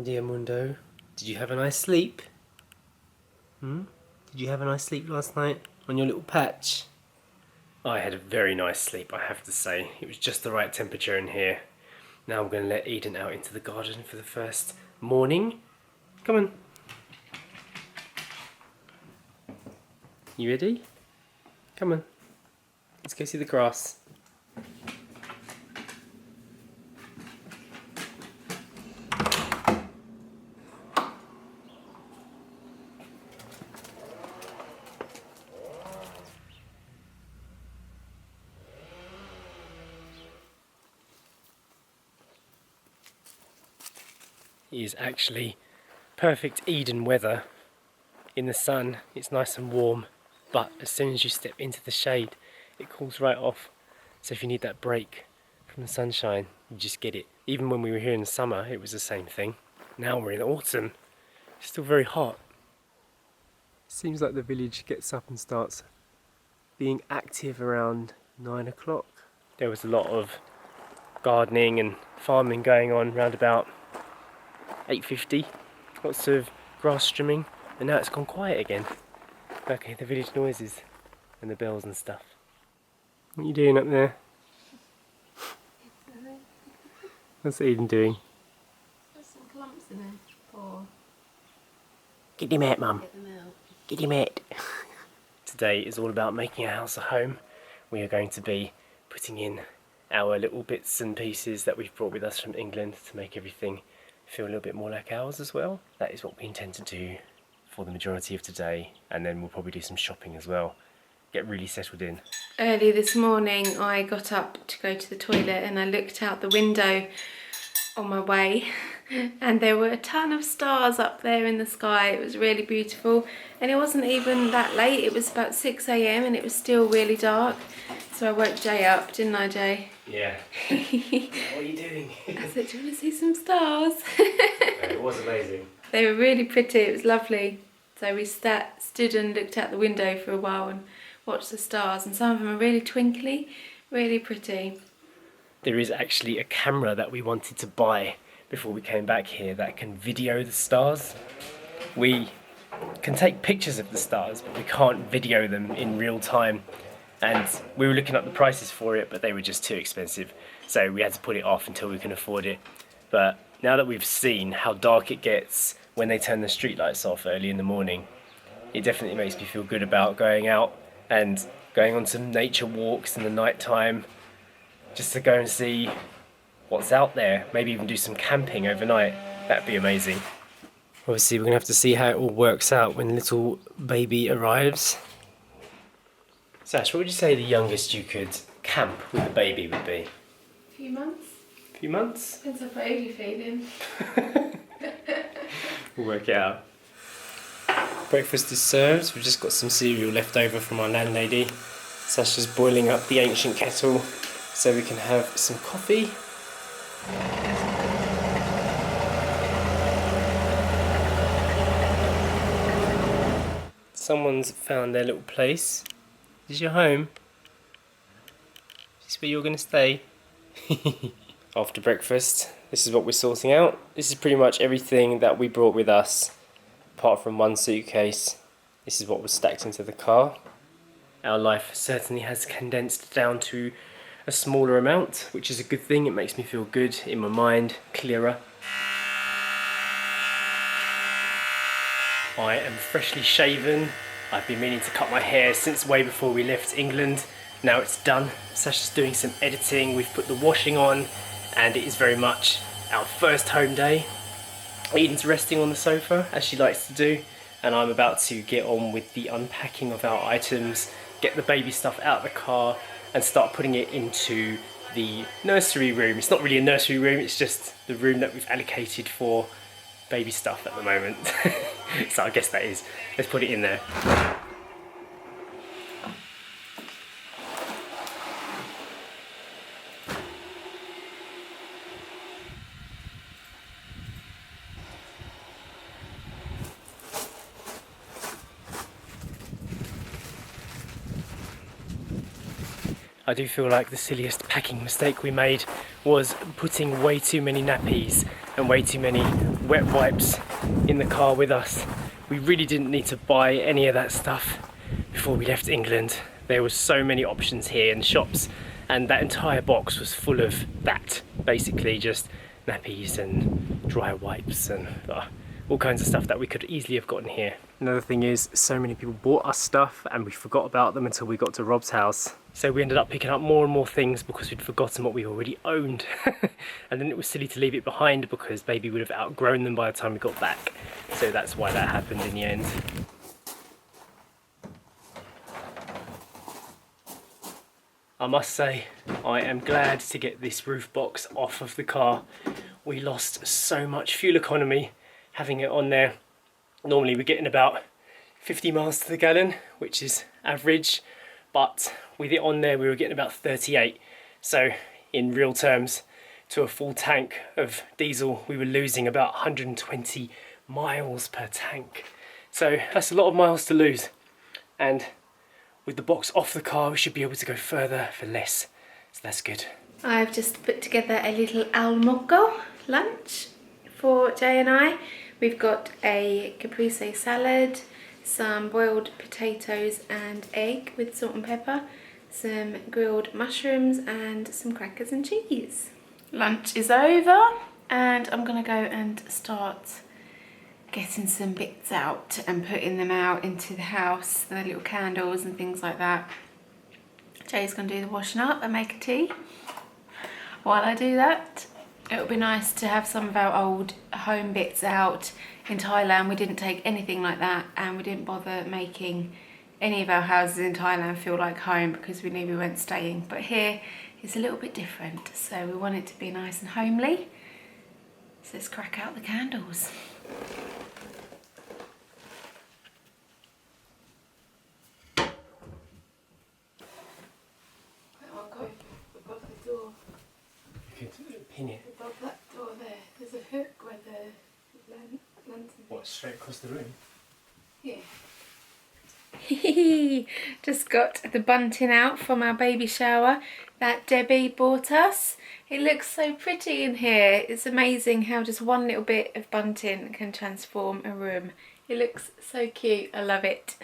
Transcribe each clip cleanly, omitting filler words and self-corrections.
dear Mundo, did you have a nice sleep? Did you have a nice sleep last night on your little patch? I had a very nice sleep, I have to say. It was just the right temperature in here. Now I'm going to let Eden out into the garden for the first morning. Come on. You ready? Come on. Let's go see the grass. It is actually perfect Eden weather. In the sun, it's nice and warm, but as soon as you step into the shade, it cools right off. So if you need that break from the sunshine, you just get it. Even when we were here in the summer, it was the same thing. Now we're in autumn. It's still very hot. Seems like the village gets up and starts being active around 9 o'clock. There was a lot of gardening and farming going on round about 8:50. Lots of grass trimming, and now it's gone quiet again. Okay, the village noises and the bells and stuff. What are you doing up there? What's Eden doing? There's some clumps in it. Poor. Get him out, Mum. Get them out. Get him out. Today is all about making our house a home. We are going to be putting in our little bits and pieces that we've brought with us from England to make everything feel a little bit more like ours as well. That is what we intend to do for the majority of today, and then we'll probably do some shopping as well. Get really settled in. Early this morning I got up to go to the toilet and I looked out the window on my way and there were a ton of stars up there in the sky. It was really beautiful, and it wasn't even that late. It was about 6 AM and it was still really dark. So I woke Jay up, didn't I, Jay? Yeah. What are you doing? I said, do you want to see some stars? It was amazing. They were really pretty, it was lovely. So we stood and looked out the window for a while and watched the stars, and some of them are really twinkly, really pretty. There is actually a camera that we wanted to buy before we came back here that can video the stars. We can take pictures of the stars, but we can't video them in real time. And we were looking up the prices for it, but they were just too expensive. So we had to put it off until we can afford it. But now that we've seen how dark it gets when they turn the streetlights off early in the morning, it definitely makes me feel good about going out and going on some nature walks in the night time, just to go and see what's out there. Maybe even do some camping overnight. That'd be amazing. Obviously, we're gonna have to see how it all works out when little baby arrives. Sash, what would you say the youngest you could camp with a baby would be? A few months. A few months? Depends how old you're feeling. We'll work it out. Breakfast is served. We've just got some cereal left over from our landlady. Sasha's boiling up the ancient kettle so we can have some coffee. Someone's found their little place. Is this your home? Is this where you're going to stay? After breakfast, this is what we're sorting out. This is pretty much everything that we brought with us, apart from one suitcase. This is what was stacked into the car. Our life certainly has condensed down to a smaller amount, which is a good thing. It makes me feel good in my mind, clearer. I am freshly shaven. I've been meaning to cut my hair since way before we left England. Now it's done. Sasha's doing some editing. We've put the washing on, and it is very much our first home day. Eden's resting on the sofa, as she likes to do, and I'm about to get on with the unpacking of our items, get the baby stuff out of the car, and start putting it into the nursery room. It's not really a nursery room, it's just the room that we've allocated for baby stuff at the moment. So I guess that is. Let's put it in there. I do feel like the silliest packing mistake we made was putting way too many nappies and way too many wet wipes in the car with us. We really didn't need to buy any of that stuff before we left England. There were so many options here in shops, and that entire box was full of that. Basically just nappies and dry wipes and all kinds of stuff that we could easily have gotten here. Another thing is, so many people bought us stuff and we forgot about them until we got to Rob's house. So we ended up picking up more and more things because we'd forgotten what we already owned. And then it was silly to leave it behind because baby would have outgrown them by the time we got back. So that's why that happened in the end. I must say, I am glad to get this roof box off of the car. We lost so much fuel economy having it on there. Normally we're getting about 50 miles to the gallon, which is average, but with it on there we were getting about 38. So in real terms, to a full tank of diesel we were losing about 120 miles per tank. So that's a lot of miles to lose, and with the box off the car we should be able to go further for less, so that's good. I've just put together a little almuerzo lunch for Jay and I. We've got a caprese salad, some boiled potatoes and egg with salt and pepper, some grilled mushrooms and some crackers and cheese. Lunch is over and I'm gonna go and start getting some bits out and putting them out into the house, the little candles and things like that. Jay's gonna do the washing up and make a tea. While I do that, it would be nice to have some of our old home bits out. In Thailand we didn't take anything like that, and we didn't bother making any of our houses in Thailand feel like home because we knew we weren't staying. But here it's a little bit different, so we want it to be nice and homely. So let's crack out the candles. Pin it. Above that door there, there's a hook where the lantern. What, straight across the room? Yeah. Just got the bunting out from our baby shower that Debbie bought us. It looks so pretty in here. It's amazing how just one little bit of bunting can transform a room. It looks so cute, I love it.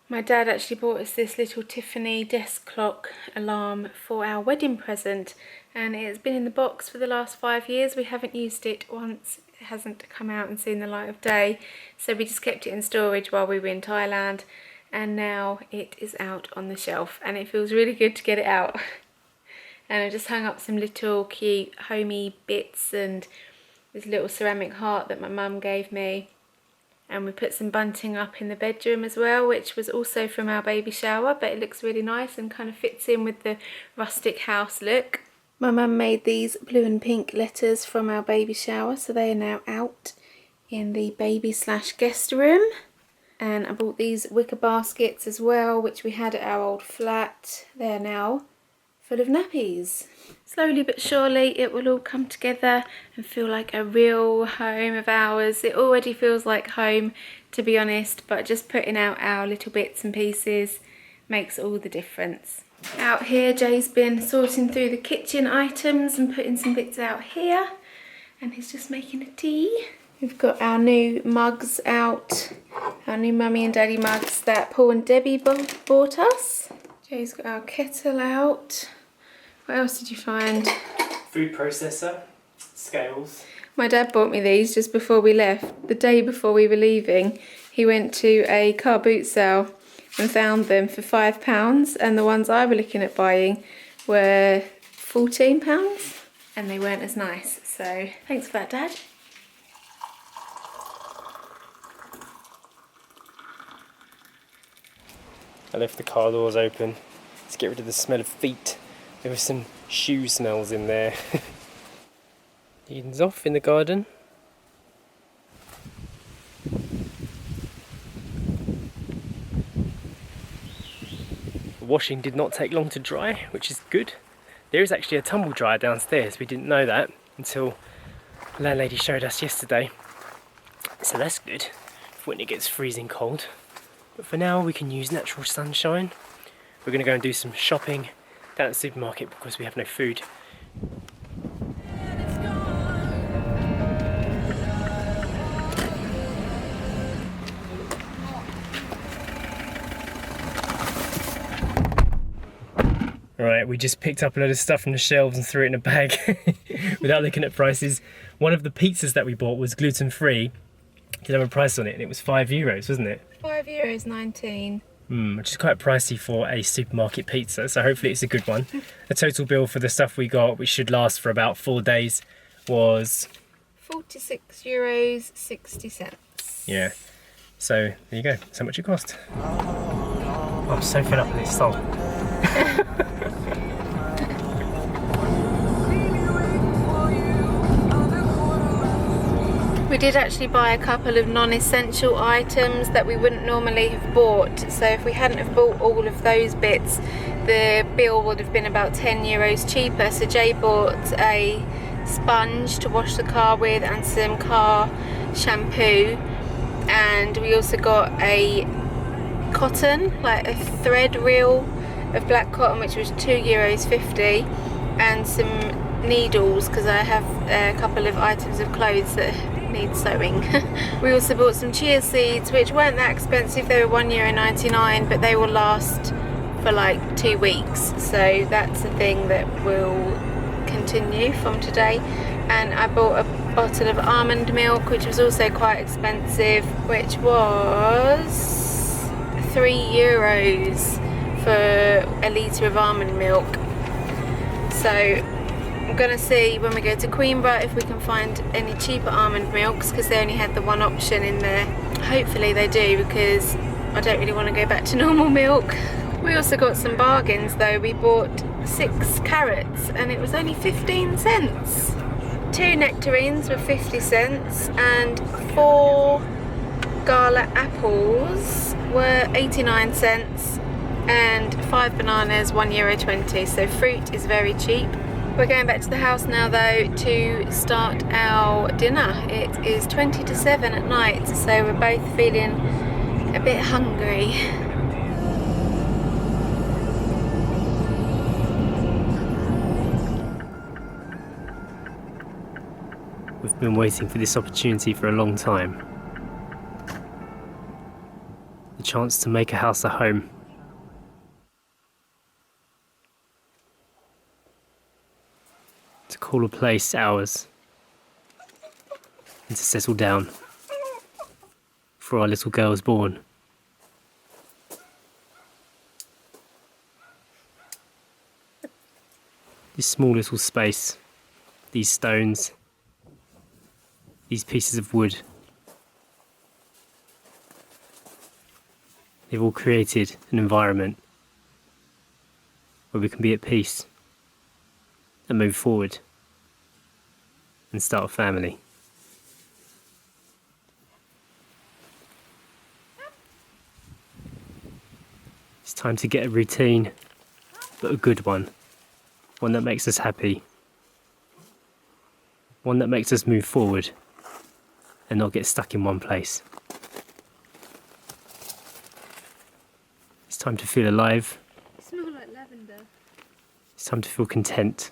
My dad actually bought us this little Tiffany desk clock alarm for our wedding present, and it's been in the box for the last 5 years. We haven't used it once. It hasn't come out and seen the light of day, so we just kept it in storage while we were in Thailand, and now it is out on the shelf and it feels really good to get it out. And I just hung up some little cute homey bits and this little ceramic heart that my mum gave me. And we put some bunting up in the bedroom as well, which was also from our baby shower, but it looks really nice and kind of fits in with the rustic house look. My mum made these blue and pink letters from our baby shower, so they are now out in the baby/guest room. And I bought these wicker baskets as well, which we had at our old flat. They're now full of nappies. Slowly but surely it will all come together and feel like a real home of ours. It already feels like home, to be honest, but just putting out our little bits and pieces makes all the difference. Out here, Jay's been sorting through the kitchen items and putting some bits out here, and he's just making a tea. We've got our new mugs out, our new mummy and daddy mugs that Paul and Debbie bought us. Jay's got our kettle out. What else did you find? Food processor, scales. My dad bought me these just before we left. The day before we were leaving, he went to a car boot sale and found them for £5, and the ones I were looking at buying were £14, and they weren't as nice. So thanks for that, Dad. I left the car doors open to get rid of the smell of feet. There were some shoe smells in there. Eden's off in the garden. The washing did not take long to dry, which is good. There is actually a tumble dryer downstairs. We didn't know that until the landlady showed us yesterday. So that's good when it gets freezing cold. But for now we can use natural sunshine. We're going to go and do some shopping down at the supermarket because we have no food. Right, we just picked up a load of stuff from the shelves and threw it in a bag without looking at prices. One of the pizzas that we bought was gluten-free. Didn't have a price on it, and it was €5, wasn't it? €5.19. Which is quite pricey for a supermarket pizza, so hopefully it's a good one. The total bill for the stuff we got, which should last for about 4 days, was €46.60. Yeah. So there you go. That's how much it cost. Oh, I'm so fed up with this song. We did actually buy a couple of non-essential items that we wouldn't normally have bought. So if we hadn't have bought all of those bits, the bill would have been about €10 cheaper. So Jay bought a sponge to wash the car with and some car shampoo. And we also got a cotton, like a thread reel of black cotton, which was €2.50, and some needles because I have a couple of items of clothes that need sewing. We also bought some chia seeds, which weren't that expensive. They were €1.99, but they will last for like 2 weeks, so that's a thing that will continue from today. And I bought a bottle of almond milk, which was also quite expensive, which was €3 for a litre of almond milk. So I'm gonna see when we go to Queenborough if we can find any cheaper almond milks, because they only had the one option in there. Hopefully they do, because I don't really want to go back to normal milk. We also got some bargains though. We bought 6 carrots and it was only 15 cents. 2 nectarines were 50 cents and 4 gala apples were 89 cents and 5 bananas €1.20. So fruit is very cheap. We're going back to the house now though to start our dinner. It is 20 to 7 at night, so we're both feeling a bit hungry. We've been waiting for this opportunity for a long time. The chance to make a house a home. To call a place ours. And to settle down. For our little girls born. This small little space. These stones. These pieces of wood. They've all created an environment where we can be at peace and move forward and start a family. It's time to get a routine, but a good one. One that makes us happy. One that makes us move forward and not get stuck in one place. It's time to feel alive. It smells like lavender. It's time to feel content.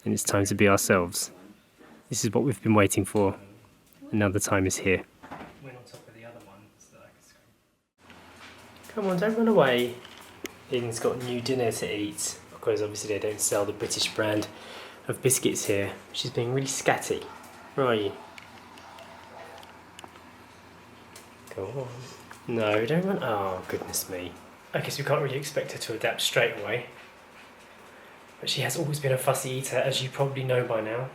And it's time to be ourselves. This is what we've been waiting for, and now the time is here. Come on, don't run away. Eden's got new dinner to eat, because obviously they don't sell the British brand of biscuits here. She's being really scatty. Where are you? Go on. No, don't run. Oh, goodness me. I guess we can't really expect her to adapt straight away. But she has always been a fussy eater, as you probably know by now.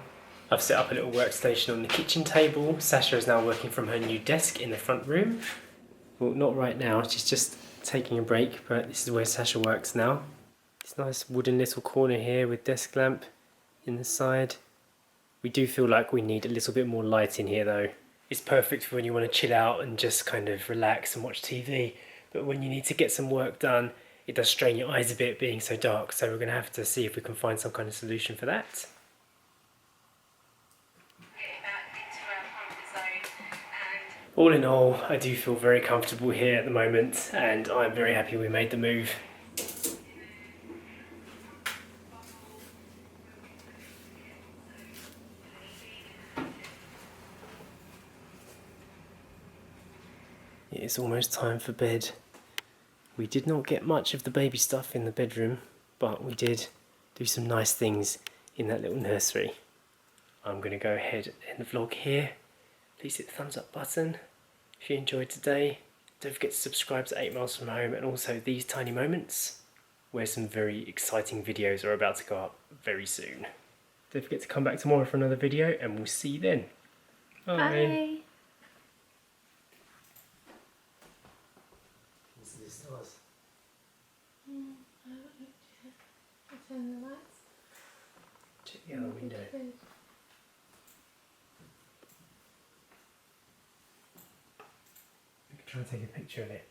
I've set up a little workstation on the kitchen table. Sasha is now working from her new desk in the front room. Well, not right now, she's just taking a break, but this is where Sasha works now. This nice wooden little corner here with desk lamp in the side. We do feel like we need a little bit more light in here though. It's perfect for when you want to chill out and just kind of relax and watch TV. But when you need to get some work done, it does strain your eyes a bit being so dark, so we're going to have to see if we can find some kind of solution for that. All in all, I do feel very comfortable here at the moment, and I'm very happy we made the move. It is almost time for bed. We did not get much of the baby stuff in the bedroom, but we did do some nice things in that little nursery. I'm going to go ahead and end the vlog here. Please hit the thumbs up button if you enjoyed today. Don't forget to subscribe to 8 Miles From Home and also These Tiny Moments, where some very exciting videos are about to go up very soon. Don't forget to come back tomorrow for another video, and we'll see you then. Bye. Bye. Turn the lights. Check the other window. I can try and take a picture of it.